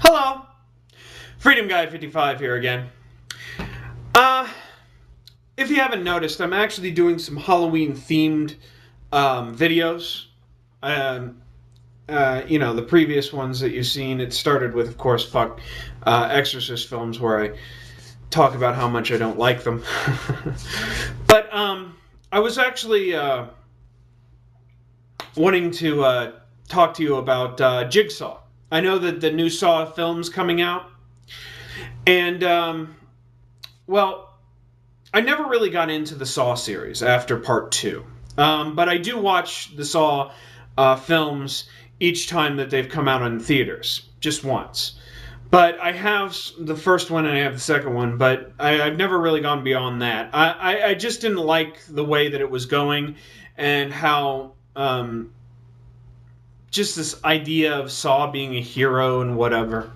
Hello, Freedom Guy 55 here again. If you haven't noticed, I'm actually doing some Halloween themed videos. The previous ones that you've seen, it started with, of course, Exorcist films where I talk about how much I don't like them. But I was actually wanting to talk to you about Jigsaw. I know that the new Saw film's coming out, and, I never really got into the Saw series after Part 2, but I do watch the Saw films each time that they've come out in theaters, just once. But I have the first one and I have the second one, but I've never really gone beyond that. I just didn't like the way that it was going and how just this idea of Saw being a hero and whatever.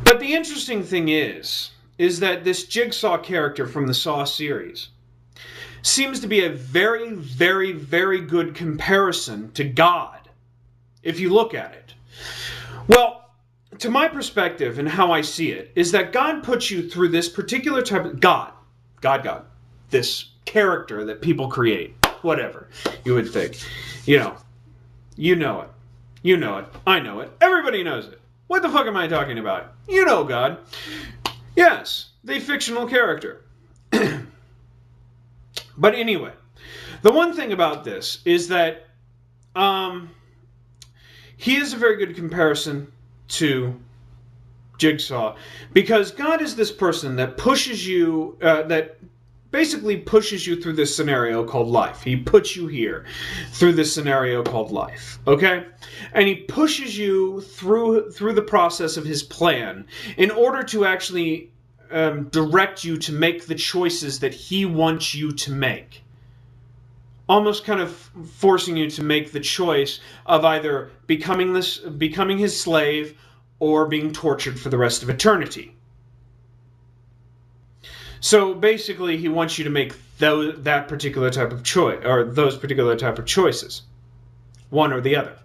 But the interesting thing is that this Jigsaw character from the Saw series seems to be a very, very, very good comparison to God, if you look at it. Well, to my perspective and how I see it, is that God puts you through this particular type of... God, this character that people create, whatever you would think. You know it. You know it. I know it. Everybody knows it. What the fuck am I talking about? You know God. Yes, the fictional character. But anyway, the one thing about this is that he is a very good comparison to Jigsaw, because God is this person that pushes you, that basically pushes you through this scenario called life. He puts you here through this scenario called life, okay? And he pushes you through the process of his plan in order to actually direct you to make the choices that he wants you to make. Almost kind of forcing you to make the choice of either becoming his slave or being tortured for the rest of eternity. So basically, he wants you to make that particular type of choice, or those particular type of choices, one or the other.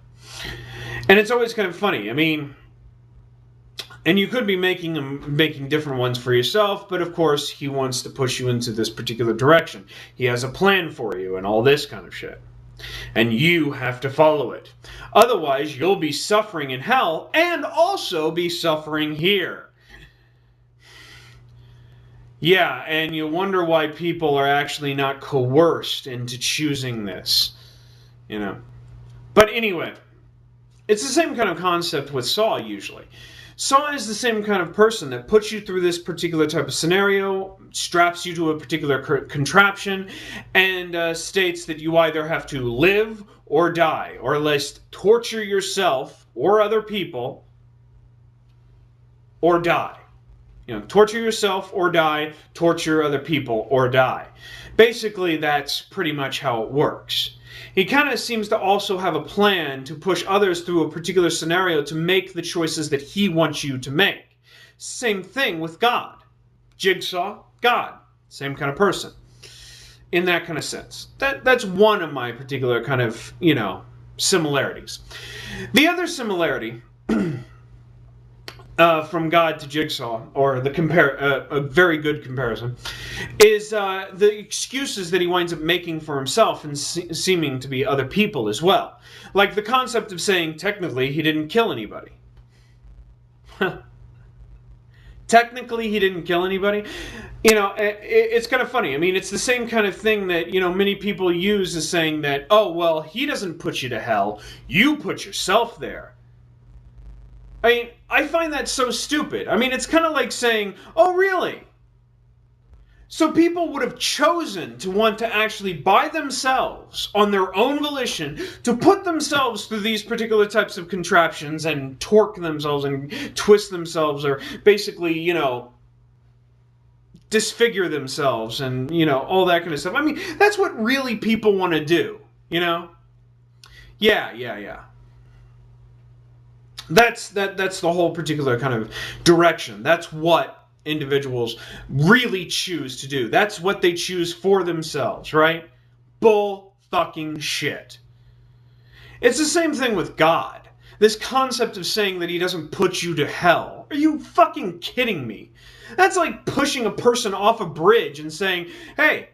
And it's always kind of funny. I mean, and you could be making different ones for yourself, but of course, he wants to push you into this particular direction. He has a plan for you and all this kind of shit. And you have to follow it. Otherwise, you'll be suffering in hell and also be suffering here. Yeah, and you wonder why people are actually not coerced into choosing this. But anyway, it's the same kind of concept with Saw, usually. Saw is the same kind of person that puts you through this particular type of scenario, straps you to a particular contraption, and states that you either have to live or die, or at least torture yourself or other people, or die. Torture yourself or die, torture other people or die. Basically, that's pretty much how it works. He kind of seems to also have a plan to push others through a particular scenario to make the choices that he wants you to make. Same thing with God. Jigsaw, God. Same kind of person. In that kind of sense. That's one of my particular kind of, similarities. The other similarity from God to Jigsaw, or a very good comparison, is the excuses that he winds up making for himself and seeming to be other people as well. Like the concept of saying, technically, he didn't kill anybody. Technically, he didn't kill anybody? It's kind of funny. I mean, it's the same kind of thing that, many people use as saying that, oh, well, he doesn't put you to hell. You put yourself there. I mean, I find that so stupid. I mean, it's kind of like saying, oh, really? So people would have chosen to want to actually, by themselves, on their own volition, to put themselves through these particular types of contraptions and torque themselves and twist themselves, or basically, disfigure themselves and, all that kind of stuff. I mean, that's what really people want to do, Yeah. That's the whole particular kind of direction. That's what individuals really choose to do. That's what they choose for themselves, right? Bull fucking shit. It's the same thing with God. This concept of saying that he doesn't put you to hell. Are you fucking kidding me? That's like pushing a person off a bridge and saying, hey,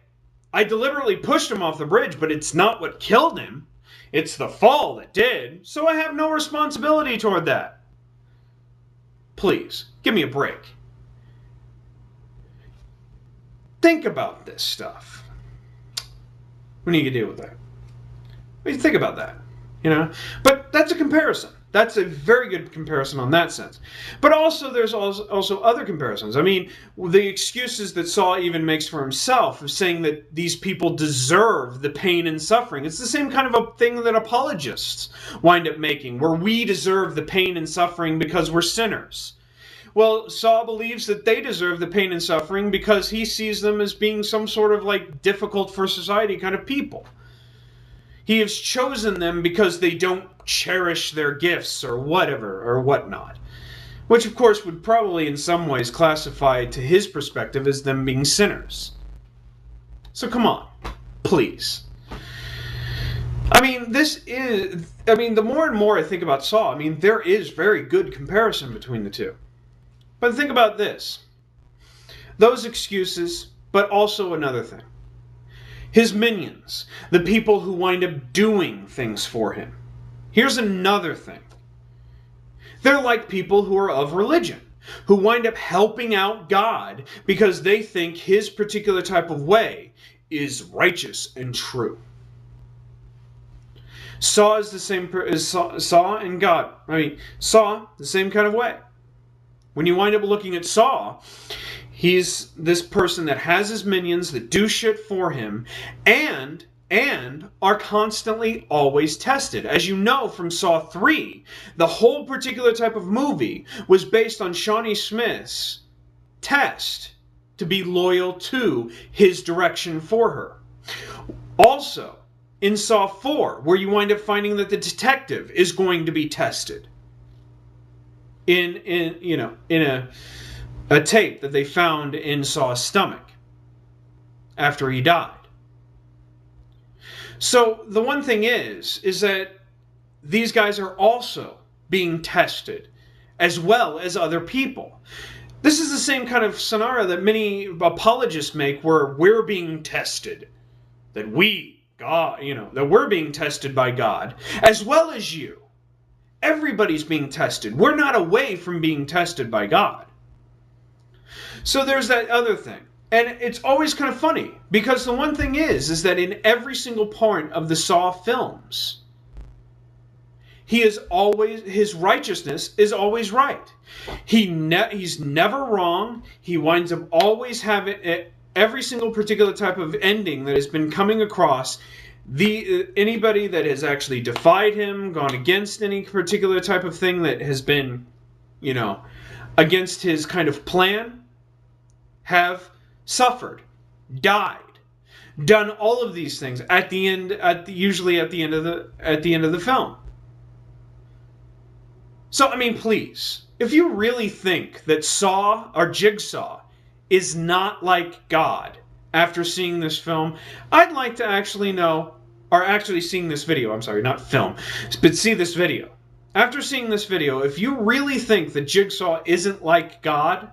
I deliberately pushed him off the bridge, but it's not what killed him. It's the fall that did, so I have no responsibility toward that. Please, give me a break. Think about this stuff when you deal with that. What do you think about that? You know? But that's a comparison. That's a very good comparison on that sense. But also, there's also other comparisons. I mean, the excuses that Saw even makes for himself of saying that these people deserve the pain and suffering. It's the same kind of a thing that apologists wind up making, where we deserve the pain and suffering because we're sinners. Well, Saw believes that they deserve the pain and suffering because he sees them as being some sort of like difficult for society kind of people. He has chosen them because they don't cherish their gifts or whatever or whatnot. Which, of course, would probably in some ways classify to his perspective as them being sinners. So come on, please. I mean, the more and more I think about Saw, I mean, there is very good comparison between the two. But think about this. Those excuses, but also another thing. His minions, the people who wind up doing things for him. Here's another thing. They're like people who are of religion, who wind up helping out God because they think his particular type of way is righteous and true. Saw is the same as Saw and God. I mean, Saw, the same kind of way. When you wind up looking at Saw, he's this person that has his minions that do shit for him and are constantly always tested. As you know from Saw 3, the whole particular type of movie was based on Shawnee Smith's test to be loyal to his direction for her. Also, in Saw 4, where you wind up finding that the detective is going to be tested in a tape that they found in Saw's stomach after he died. So the one thing is that these guys are also being tested as well as other people. This is the same kind of scenario that many apologists make, where we're being tested, that we're being tested by God as well as you. Everybody's being tested. We're not away from being tested by God. So there's that other thing. And it's always kind of funny, because the one thing is that in every single part of the Saw films, his righteousness is always right. He's never wrong. He winds up always having every single particular type of ending that has been coming across. Anybody that has actually defied him, gone against any particular type of thing that has been, against his kind of plan, have suffered, died, done all of these things usually at the end of the film. So I mean, please, if you really think that Saw or Jigsaw is not like God after seeing this film, I'd like to actually know, or actually seeing this video, I'm sorry, not film, but see this video. After seeing this video, if you really think that Jigsaw isn't like God,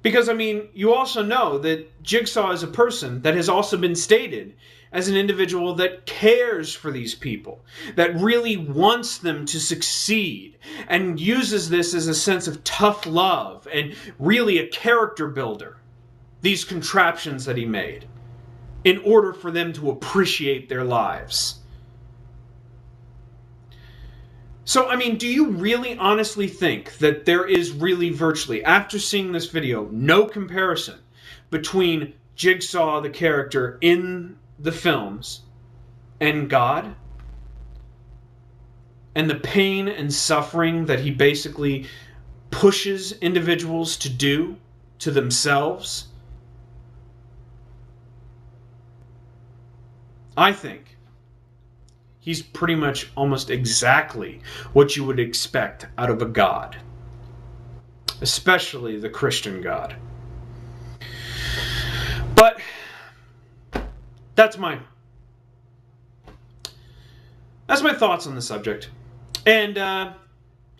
because, I mean, you also know that Jigsaw is a person that has also been stated as an individual that cares for these people, that really wants them to succeed, and uses this as a sense of tough love and really a character builder, these contraptions that he made, in order for them to appreciate their lives. So, I mean, do you really honestly think that there is really virtually, after seeing this video, no comparison between Jigsaw, the character in the films, and God? And the pain and suffering that he basically pushes individuals to do to themselves? I think he's pretty much almost exactly what you would expect out of a God. Especially the Christian God. But that's my thoughts on the subject. And I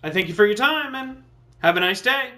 thank you for your time and have a nice day.